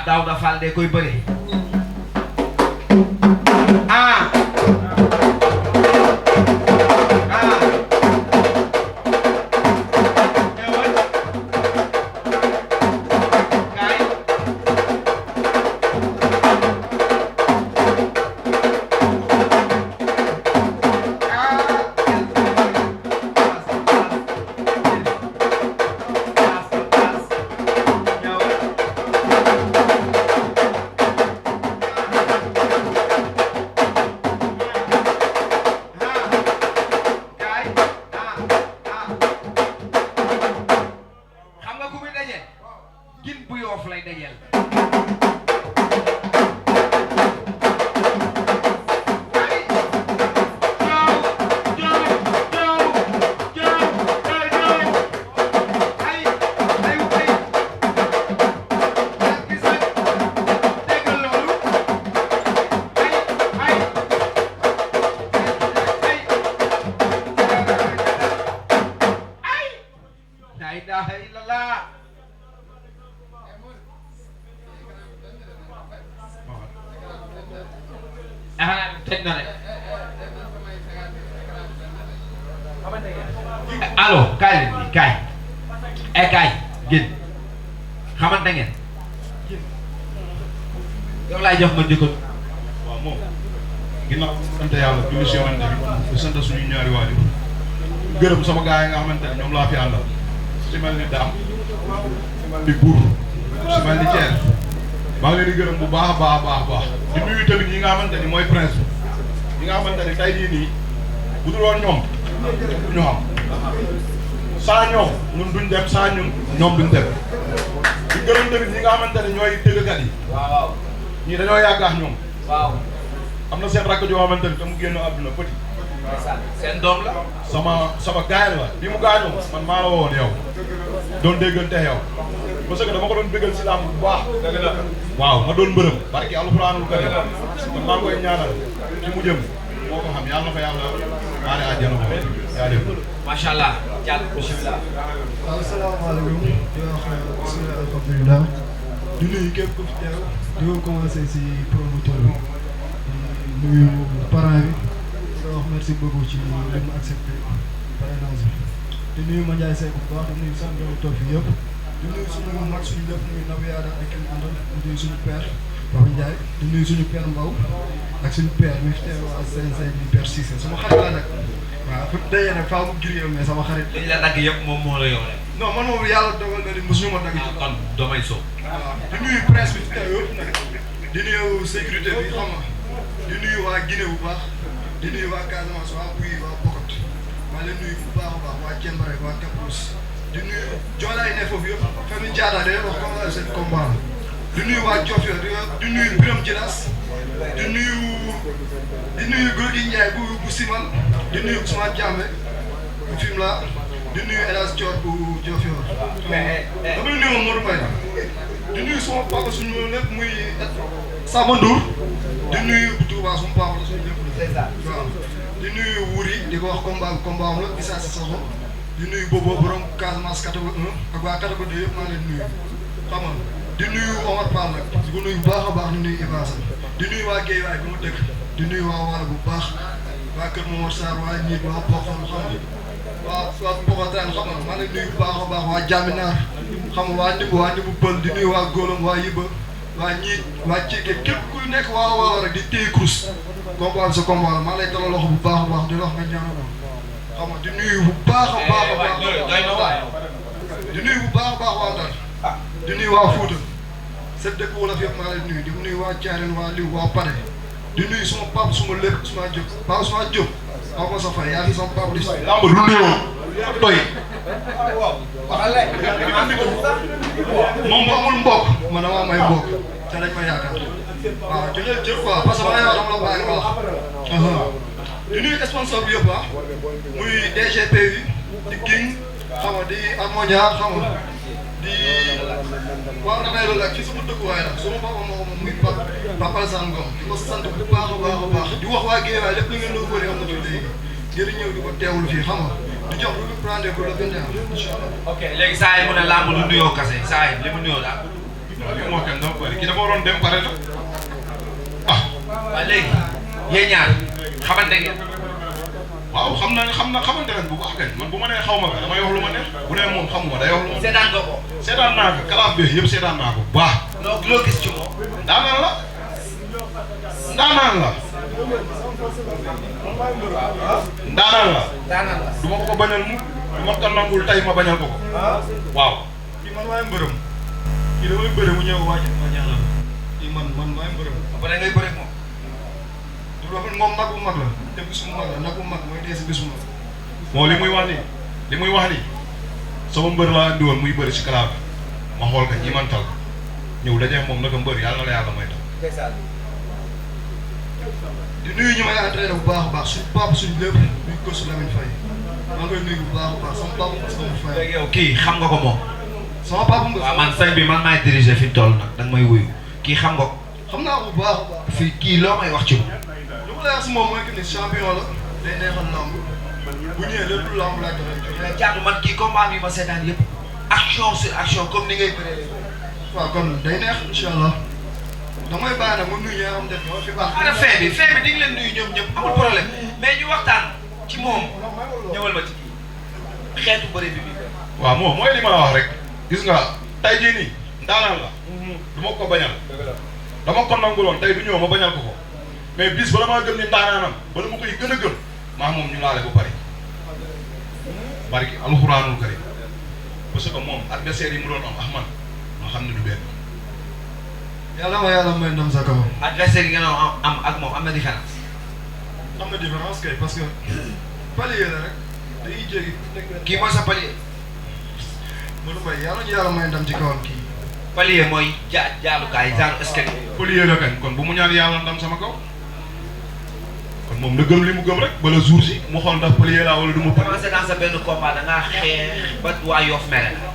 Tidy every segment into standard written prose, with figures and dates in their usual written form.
Daoda Fall de koy bëri ah Guine bu Yoff lay dajeel la ilaha illallah teg na de allo kaay leen nii kaay kaay Guine xamante ngeen yow laay jox ma njëkkoon waaw moom ginnaaw sant yàlla julli si yonent bi sant suñu ñaari waajur gërëm sama gaay yi nga xamante ne ñoom laa fi àndal si mel ni daam di buur si mel ni Thiel maa ngi leen di gërëm bu baax a baax a baax di nuyu tamit ñi nga xamante ni mooy prince ñi nga xamante ni tey jii nii bu dul woon ñoom ñu xam saa ñoom ñun duñ dem saa ñoom duñ dem di gërëm tamit ñi nga xamante ni ñooy tëggkat yi waaw ñii dañoo yàgg ak ñoom waaw am na seen rakk joo xamante ni te mu génn àdduna petit seen doom la sama gaay la bi mu gaañoo man maa la woon yow doon déggante yow parce que dama ko doon bëggal si laam bu baax waaw ma doon mbërëm barki alxuraanul karim man maa ngi koy ñaanal ci mu jëm moo ko xam yàlla na fa yàlla maare àjjana ko yaa def macha allah jàll bismillah waaw salaamaaleykum di wax bismillah alhamdulilah di nuyu képp ku fi teew di ko commencé si promoteur bi di nuyu parent bi di wax merci beaucoup ci li mu accepté parrainage bi di nuyu Mandiaye Seck bu baax di nuyu sant ñoo toog fi yëpp di nuyu suñu mag suñu lépp muy Nabiyaada ak kim àndal di nuyu suñu père Papa Ndiaye di nuyu suñu père Mbaw ak suñu père mi fi teew ak seen di père Cissé sama xarit la nag waaw fu dayee nag faa mu girée mais sama xarit liñ la dagg yëpp moom moo la yow rek non man moom yàlla dogal na ni mosuñu ma dagg ci kon doomay soob waaw di nuyu presse bi fi teew yëpp nag di nuyu sécurité bi xam nga di nuyu waa Guinée bu baax di nuyu waa Casamance waa Buy waa Bokot maa leen nuyu bu baax a baax waa Cembare waa Kapous di nuyu joolaay ne foofu yëpp famille Diatta day wax comme seen combat di nuyu waa Diofior di nuyu Biram Djilas di nuyu Gorgui Ndiaye bu Simal di nuyu Ousmane Diamé bu Fimela di nuyu El Hadj Dior bu Diofior dama nuyu Modou Mbaye di nuyu sama papa suñu lépp muy Samba Ndour di nuyu Touba suñu papa la suñu lépp waaw di nuyu Wuri di ko wax combat am la Issa Sissoko di nuyu Bobo borom Casamance 81 ak waa 82 yëpp maa leen nuyu xam nga di nuyu Omar Fall nag di ko nuyu bu baax a baax di nuyu Ibasa di nuyu waa Guèye waay bi ma dëkk di nuyu waa Wala bu baax waa Kër Momar Sarr waa Ñiit waa Poxol xam nga waa Poxotaan xam nga maa leen nuyu bu baax a baax waa Jaminaar xam nga waa Ndibu Pël di nuyu waa Golom waa Yiba waa Ñiit waa Cike képp kuy nekk waa Wala rek di téye kurus combat sa combat la maa lay dalal loxo bu baax a baax di la wax nga ñaanal xam nga di nuyu bu baax a baax a baax di nuyu bu baax a baax waa Ndar di nuyu waa Fouta seen dëkk wolof yëpp maa leen nuyu di nuyu waa Thiarène waa Liw waa Pade di nuyu suma papa suma lépp suma Diop papa suma Diop aw ma sa fay yaa ngi sama papa di lamb lu nuyoo doy moom bu amul mbokk man damaa may mbokk te dañ ma yaakaar waaw joxeel jëf quoi parce que ma yow dama la bàyyi nga wax di nuyu sponsor bi yëpp muy DGP bi di King xam nga di Amonia xam nga di waaw damay loolu ak fii sama dëkkuwaay la sama papa moo ko moom muy Papa Sane Ngom di ko sant bu baax a baax a baax di wax waa Guèye waaye lépp li ngeen doon bëri am na ci léegi jërë ñëw di ko teewul fii xam nga di jox lu prendre ko le 21 incha allah. ok léegi saa yi mu ne làmb lu nuyoo kase saa yi li mu nuyoo daal. li moo kenn dama bëri ki dafa waroon dem pare la ah. waaw léegi yéen ñaar xamante ngeen. waaw xamante nañ bu baax kay man bu ma nee xaw ma ko damay wax lu ma neex bu nee moom xamuma day wax lu ma. seetaan nga ko. seetaan naa ko kalaaf bi yëpp seetaan naa ko bu baax. loo gis ci moom. ndaanaan la ndaanaan la. ndaanaan la. du ma ko bañal mu du ma ko nangul tey ma bañal ko ko. waaw. kii man maay mbërëm. kii damay bëre mu ñëw wàcc ma ñaanal. kii man maay mbërëm. ba da ngay bëre moom. moom nag bu mag la te bis bu mag la nag bu mag mooy dee si bis bu mag. moo li muy wax nii sama mbër laa andi woon muy bëri si kalaaf bi ma xool ko ñi man tal ñëw dajeex moom naka mbër yàlla na la yàlla may taw. di nuyu ñu may entraîné bu baax a baax suñu papa suñu lépp muy Kosu Lamine Faye maa ngi koy nuyu bu baax a baax sama papa parce que mu fay. léegi yow kii xam nga ko moom. sama papa nga. waaw man sëñ bi man maay diriger fi mu toll nag danga may wuyu kii xam nga ko. xam naa ko bu baax a baax. fii kii loo may wax ci moom. lu ma lay wax si moom mooy que ni champion la day neexal lamb bu ñëwee lépp lu lamb laaj dafay jox. mais Thiatou man kii combat bi ma seetaan yëpp action sur action comme ni ngay bëree. waaw kon day neex incha allah damay bàyyi nag ma nuyu ñi nga xam ne ñoo fi baax. ana fin bi di nga leen nuyu ñoom ñëpp amul problème mais ñu waxtaan ci moom ñëwal ma ci kii xeetu bëri bi. waaw moom mooy li ma la wax rek gis nga tey jii nii ndaanaan la du ma ko bañal dama ko nanguloon tey du ñëw ma bañal ko ko mais bis bala maa gëm ni ndaanaanam bala ma koy gën a gëm maa moom ñu laale ba pare barki alxuraanul karim parce que moom adversaire yi mu doon am man ma xam ne du benn. yàlla ma yàlla may ndam sa kaw. adversaire yi nga am ak moom am na différence. am na différence kay parce que palier la rek dañuy jéggi. kii mooy sa palier. Modou Mbaye yàlla ñu yàlla may ndam ci kawam kii. palier mooy jaalukaay genre escalier. palier la kañ kon bu mu ñaan yàlla ndam sama kaw kon moom na gëm li mu gëm rek bala jour si mu xool ndax palier laa wala du ma palier. commencé dans sa benn combat da ngaa xeex ba waa Yoff mere la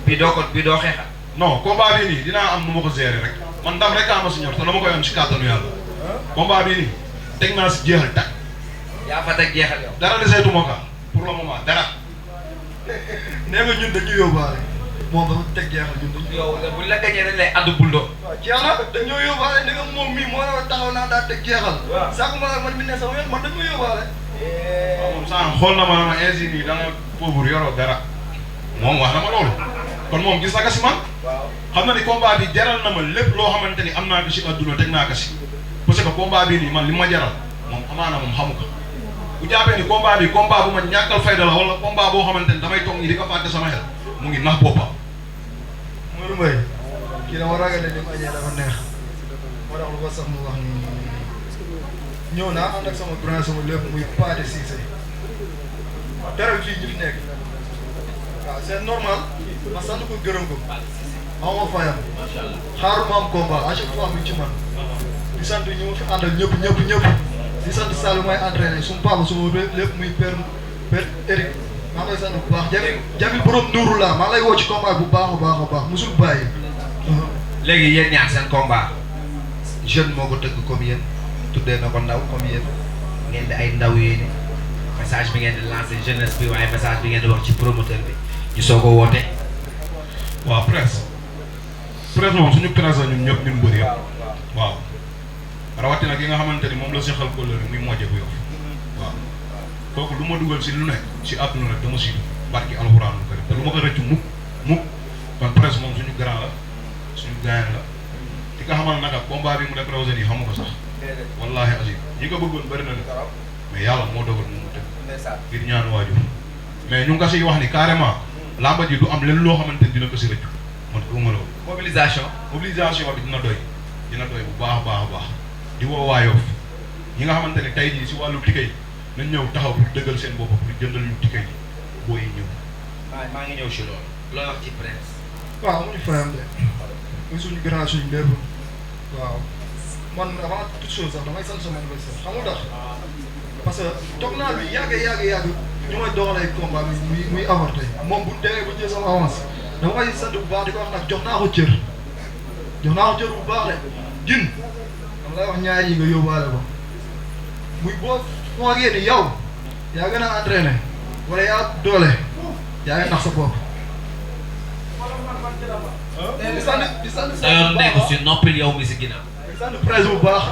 bii doo xeexal. non combat bii nii dinaa am nu ma ko gérer rek man ndam rek a ma si ñor te dama koy am si kàttanu yàlla combat bii nii teg naa si jeexal tàkk. yaa fa teg jeexal yow. dara deseetu ma ka pour le moment dara. nee nga ñun dañuy yóbbaale moom dafa teg jeexal ñun dañuy. yow buñ la gañee dañ lay ànd buldo. waaw jeex na dañoo yóbbaale ne nga moom mii moo la taxaw naa daal teg jeexal. waaw saako ma la man mi ne sama yoon man dañoo yóbbaale. waaw moom sànq xool na ma ingénieur da nga pauvre yoroo dara moom wax na ma loolu kon moom gis na ko si man. xam na ni combat bi jaral na ma lépp loo xamante ni am naa ko si adduna teg naa ko si parce que combat bii nii man li ma jaral moom amaana moom xamu ko bu jàppee ni combat bi combat bu ma ñàkkal fayda la wala combat boo xamante ni damay toog ñi di ko fàtte sama xel mu ngi nax boppam. Modou Mbaye kii dama ragal ne li mu añee dafa neex moo tax lu ko sax mu wax ni ñëw naa ànd ak sama grand sama lépp muy Paate Cissé teral fii ñu fi nekk waaw c'est normal ma sant ko gërëm ko ama fayam xaaruma am combat à chaque fois mu ci man di sant ñu ma fi àndal ñëpp di sant Sall mooy entraîné su ma papa su ma lépp muy père Eric maa ngi lay sant bu baax Jamil borom Nuuru laa maa ngi lay woo ci combat bu baax a baax musul bàyyi. léegi yéen ñaar seen combat jeune moo ko tëgg comme yéen tuddee na ko ndaw comme yéen ngeen di ay ndaw yéen message bi ngeen di lancé jeunesse bi waaye message bi ngeen di wax ci promoteur bi ñu soog a woote. waaw presse moom suñu presse la ñun ñëpp ñun bëri yëpp waaw rawatina gi nga xamante ni moom la seqal kóllëre muy moje bu Yoff waaw kooku lu ma dugal si lu nekk si àdduna rek dama si barki alxuraanul karim te lu ma ko rëcc mukk kon presse moom suñu grand la suñu gaañ la di nga xamal naka combat bi mu def rawsen yi xamu ko sax wallahi azim ñi ko bëggoon bëri na ne mais yàlla moo dogal moom mu tëgg ngir ñaan waajur mais ñu ngi ko siy wax ni carrément lamba ji du am leen loo xamante ni dina ko si rëccu man ko ma loolu mobilisation bi dina doy bu baax a baax di woo waa Yoff ñi nga xamante ne tey jii si wàllu ticket yi nañ ñëw taxaw pour dëggal seen bopp pour jëndal ñu ticket yi booy yi ñëw. maa ngi ñëw si loolu. loo wax ci presse. waaw amuñu fayam de muy suñu grand suñu lépp waaw man avant toute chose sax damay sant sama adversaire xam nga tax parce que toog naa bi yàgg ñu may doxal ay combat muy avorté moom bu demee ba jël sama avance dama koy sant bu baax di ko wax nag jox naa ko cër bu baax de Guine dama lay wax ñaar yi nga yóbbaale ko muy boo foogee ni yow yaa gën a entraîné wala yaa doole yaa ngi nax sa bopp di sant sa yoon nekk si noppil yow mi si ginnaaw. di sant presse bu baax.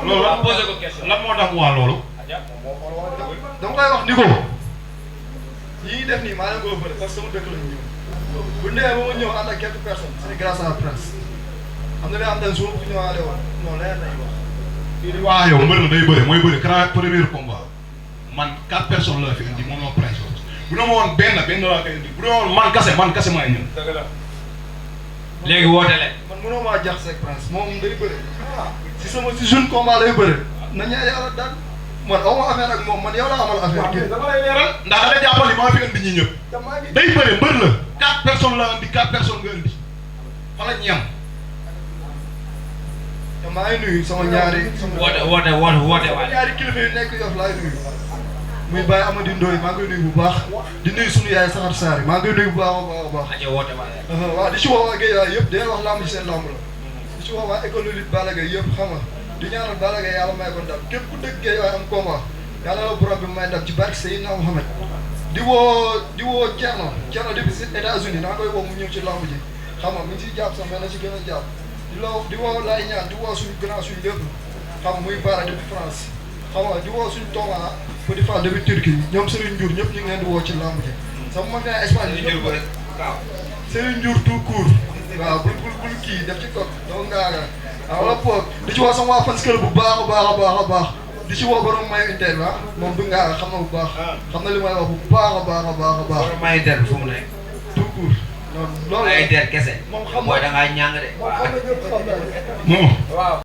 loolu la posé ko question lan moo tax mu waa loolu. dama koy wax ni ko yii def nii maa leen ko bëri parce que sama dëkk lañu ñëw bu ndee ba ma ñëw ànd ak quelques personnes c'est grâce à la presse am na li am dañ su ma ko ñëwaale woon non leer nañu wax. waaw yow mbër la day bëre mooy bëre premier combat man 4 personnes la fi indi moom moo presse bu ne ma woon benn laa koy indi bu ne woon man kase maay ñëw. dëgg la. léegi woote leen. man mënoo maa jax seeg presse moom day bëre si jeune combat lay bëre na ñaa yàlla daan man aw ma affaire ak moom man yow laa amal affaire kii. dama lay leeral ndax da nga jàppal ni maa fi indi ñi ñëpp. day bëre mbër la 4 personnes la indi 4 personnes nga indi fa la ñam. te maa ngi nuyu sama ñaari. woote sama ñaari kilifa yu nekk Yoff laay nuyu. muy Baye Amady Ndoye maa ngi koy nuyu bu baax di nuyu sunu yaay Saxar Saari maa ngi koy nuyu bu baax a baax. aja woote waale. waaw di ci woo waa Guèye yëpp day wax lamb ci seen lamb la di ci woo waa école lutte Balla Gaye yëpp xam nga di ñaanal Balla Gaye yàlla may ko ndam képp ku dëgg Guèye waaye am combat yàlla la borom bi may ndam ci barke Seydina Mohamed di woo Thierno depuis États-Unis naa koy woo mu ñëw ci lamb ji xam nga mi ngi ciy jàpp sax mais na ci gën a jàpp di woo Laye Ñaan di woo suñu grand suñu lépp xam nga muy Bara depuis France xam nga di woo suñu Tonga Petit Fall depuis Turquie ñoom Serigne Ndiour ñëpp ñu ngi leen di woo ci lamb ji sama mag naa Espagne ñëpp Serigne Ndiour tout court waaw bul kii def ci kot donc wala poog di ci woo sama waa fans club bu baax a baax di ci woo borom mayu inter bi moom du ngaa xam na bu baax xam na li may wax bu baax a baax borom mayu inter bi fu mu nekk. tout court loolu ay inter kese. moom xam mooy da ngaa ñàng de. moom. waaw.